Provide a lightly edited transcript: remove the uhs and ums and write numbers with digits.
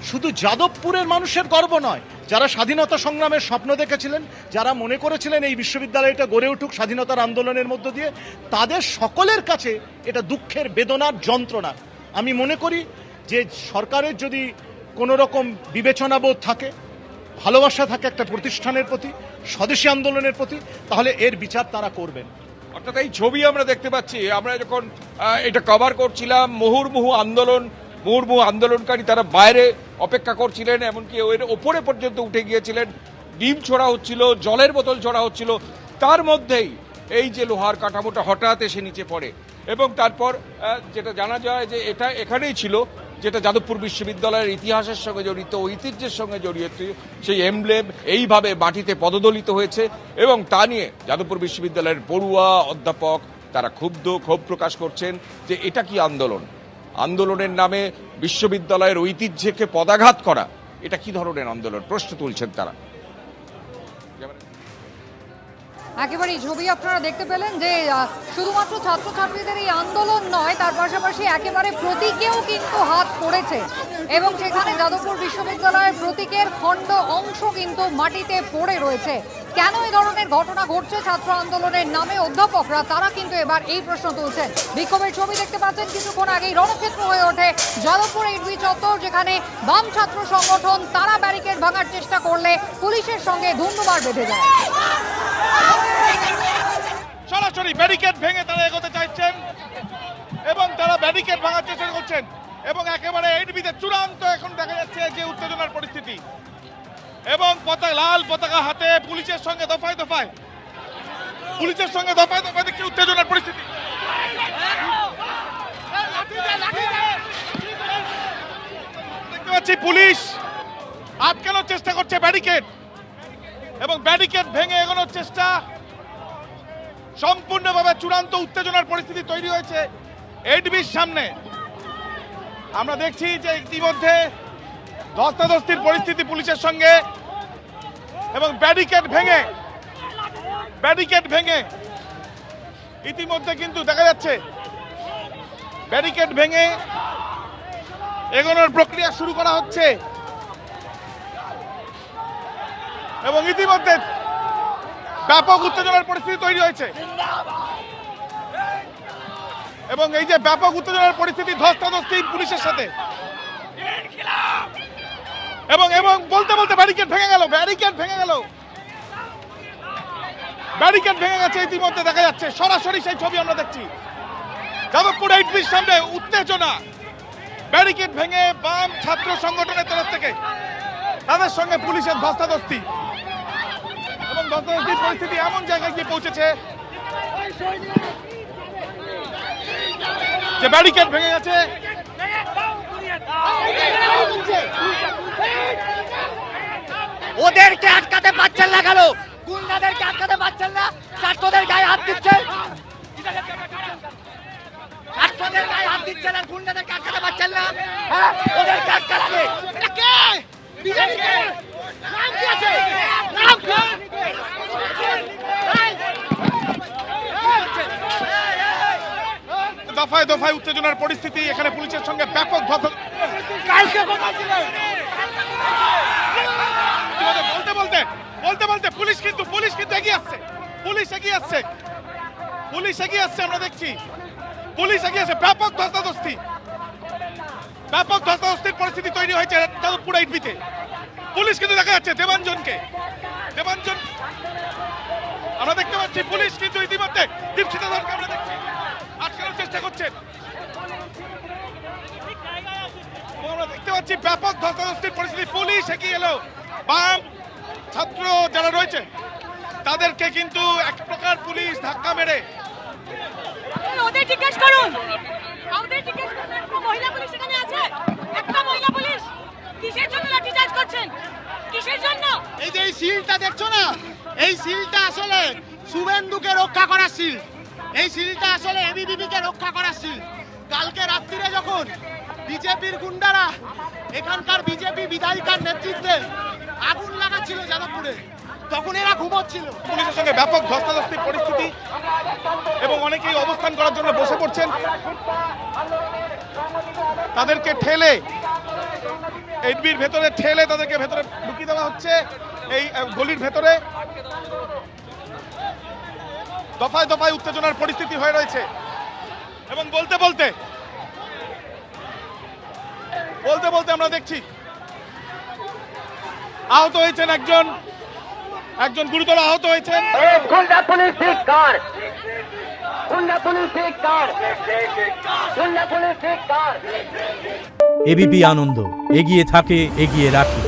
শুধু যাদবপুরের মানুষের গর্ব নয়, যারা স্বাধীনতা সংগ্রামের স্বপ্ন দেখেছিলেন, যারা মনে করেছিলেন এই বিশ্ববিদ্যালয়টা গড়ে উঠুক স্বাধীনতার আন্দোলনের মধ্য দিয়ে, তাদের সকলের কাছে এটা দুঃখের, বেদনার, যন্ত্রণা। আমি মনে করি যে সরকারের যদি কোনো রকম বিবেচনাবোধ থাকে, ভালোবাসা থাকে একটা প্রতিষ্ঠানের প্রতি, স্বদেশী আন্দোলনের প্রতি, তাহলে এর বিচার তারা করবেন। অর্থাৎ এই ছবি আমরা দেখতে পাচ্ছি, আমরা যখন এটা কভার করছিলাম, মুহুর্মুহু আন্দোলনকারী তারা বাইরে অপেক্ষা করছিলেন, এমনকি এর ওপরে পর্যন্ত উঠে গিয়েছিলেন, ডিম ছোড়া হচ্ছিল, জলের বোতল ছোড়া হচ্ছিল, তার মধ্যেই এই যে লোহার কাঠামোটা হঠাৎ এসে নিচে পড়ে। এবং তারপর যেটা জানা যায় যে এটা এখানেই ছিল, যেটা যাদবপুর বিশ্ববিদ্যালয়ের ইতিহাসের সঙ্গে জড়িত, ঐতিহ্যের সঙ্গে জড়িত, সেই এমব্লেম এইভাবে মাটিতে পদদলিত হয়েছে। এবং তা নিয়ে যাদবপুর বিশ্ববিদ্যালয়ের পড়ুয়া, অধ্যাপক তারা ক্ষোভ প্রকাশ করছেন যে এটা কি আন্দোলনের নামে বিশ্ববিদ্যালয়ের ঐতিহ্যকে পদাঘাত করা, এটা কি ধরনের আন্দোলন, প্রশ্ন তুলছেন তারা। একেবারেই ছবি আপনারা দেখতে পেলেন যে শুধুমাত্র ছাত্রছাত্রীদের এই আন্দোলন নয়, তার পাশাপাশি একেবারে প্রতীকেও কিন্তু হাত পড়েছে এবং সেখানে যাদবপুর বিশ্ববিদ্যালয়ের প্রতীকের খণ্ড অংশ কিন্তু মাটিতে পড়ে রয়েছে। কেন এই ধরনের ঘটনা ঘটছে ছাত্র আন্দোলনের নামে? অধ্যাপকরা তারা কিন্তু এবার এই প্রশ্ন তুলছেন। বিক্ষোভের ছবি দেখতে পাচ্ছেন, কিছুক্ষণ আগেই রণক্ষেত্র হয়ে ওঠে যাদবপুর এইচবি চত্বর, যেখানে বাম ছাত্র সংগঠন তারা ব্যারিকেড ভাঙার চেষ্টা করলে পুলিশের সঙ্গে ধুন্ধুমার বেঁধে যায়। সরাসরি ব্যারিকেড ভেঙে তারা এগোতে চাইছেন এবং তারা ব্যারিকেড ভাঙার চেষ্টা করছেন এবং একেবারে এইচবিতে চূড়ান্ত এখন দেখা যাচ্ছে যে উত্তেজনার পরিস্থিতি এবং লাল পতাকা হাতে পুলিশের সঙ্গে দফায় দফায় দেখছি উত্তেজনার পরিস্থিতি। দেখতে পাচ্ছি পুলিশ আটকানোর চেষ্টা করছে ব্যারিকেড এবং ব্যারিকেড ভেঙে এগোনোর চেষ্টা। সম্পূর্ণভাবে চূড়ান্ত উত্তেজনার পরিস্থিতি তৈরি হয়েছে এইচবির সামনে। আমরা দেখছি যে ইতিমধ্যে ধস্তাধস্তির পরিস্থিতি পুলিশের সঙ্গে এবং ব্যারিকেড ভেঙে ইতিমধ্যে কিন্তু দেখা যাচ্ছে ব্যারিকেড ভেঙে এগোনোর প্রক্রিয়া শুরু করা হচ্ছে এবং ইতিমধ্যে ব্যাপক উত্তেজনার পরিস্থিতি তৈরি হয়েছে এবং এই যে ব্যাপক উত্তেজনার পরিস্থিতি, ধস্তাধস্তি পুলিশের সাথে এবং বলতে বলতে ব্যারিকেড ভেঙে গেছে ইতিমধ্যে দেখা যাচ্ছে। সরাসরি সেই ছবি আমরা দেখছি যাদবপুর এইচবির সামনে উত্তেজনা, ব্যারিকেড ভেঙে বাম ছাত্র সংগঠনের তরফ থেকে তাদের সঙ্গে পুলিশের ধস্তাধস্তি এবং ধস্তাধস্তির পরিস্থিতি এমন জায়গায় গিয়ে পৌঁছেছে যে ব্যারিকেড ভেঙে গেছে। ওদেরকে আটকাতে পারছেন না কেন? গুন্ডাদেরকে আটকাতে পারছেন না? ছাত্রদের গায়ে হাত দিচ্ছেন, আর গুন্ডাদেরকে আটকাতে পারছেন না। হ্যাঁ, ওদেরকে আটকাতে এটা কে? বিজেপি কে? নাম কি আছে? নাম কি? দফায় দফায় উত্তেজনার পরিস্থিতি, এখানে পুলিশের সঙ্গে ব্যাপক কালকে কোথায় ছিলেন? বলতে বলতে পুলিশ কিন্তু এগিয়ে আসছে আমরা দেখছি পুলিশ এগিয়ে আসছে। ব্যাপক ধস্তাধস্তির পরিস্থিতি তৈরি হয়েছে যাদবপুর এইচবিতে। পুলিশ কিন্তু দেখা যাচ্ছে দেবাঞ্জন আমরা দেখতে পাচ্ছি, পুলিশ কিন্তু ইতিমধ্যে দীপশিতা ধরকে আমরা দেখছি আটকানোর চেষ্টা করছেন। আমরা দেখতে পাচ্ছি ব্যাপক ধস্তাধস্তির পরিস্থিতি, পুলিশ এগিয়ে এলো। বাম ছাত্র যারা রয়েছে তাদেরকে কিন্তু এক প্রকার পুলিশ ধাক্কা মেরে ওদের জিজ্ঞেস করুন, মহিলা পুলিশ এখানে আছে, একটা মহিলা পুলিশ কিসের জন্য লাঠিচার্জ করছেন? কিসের জন্য? এই যে এই সিলটা দেখছো না, এই সিলটা আসলে শুভেন্দুকে রক্ষা করার সিল। এই সিলটা আসলে এবিভিপিকে রক্ষা করার সিল। কালকে রাত্রিরে যখন বিজেপির গুন্ডারা এখানকার বিজেপি বিধায়িকার নেতৃত্বে আগুন লাগাচ্ছিল যাদবপুরে, তখন এরা ঘুমোচ্ছিল। পুলিশের সঙ্গে ব্যাপক ধস্তাধস্তির পরিস্থিতি এবং অনেকেই অবস্থান করার জন্য বসে পড়ছেন। তাদেরকে ঠেলে এইচবির ভেতরে ঠেলে তাদেরকে ভেতরে ঢুকিয়ে দেওয়া হচ্ছে এই গলির ভেতরে। দফায় দফায় উত্তেজনার পরিস্থিতি হয়ে রয়েছে এবং বলতে বলতে আমরা দেখছি আহত হয়েছেন একজন গুরুতর আহত হয়েছেন। গুন্ডা পুলিশ ধিক্কার, গুন্ডা পুলিশ ধিক্কার, গুন্ডা পুলিশ ধিক্কার। এবিপি আনন্দ, এগিয়ে থাকে, এগিয়ে রাখে।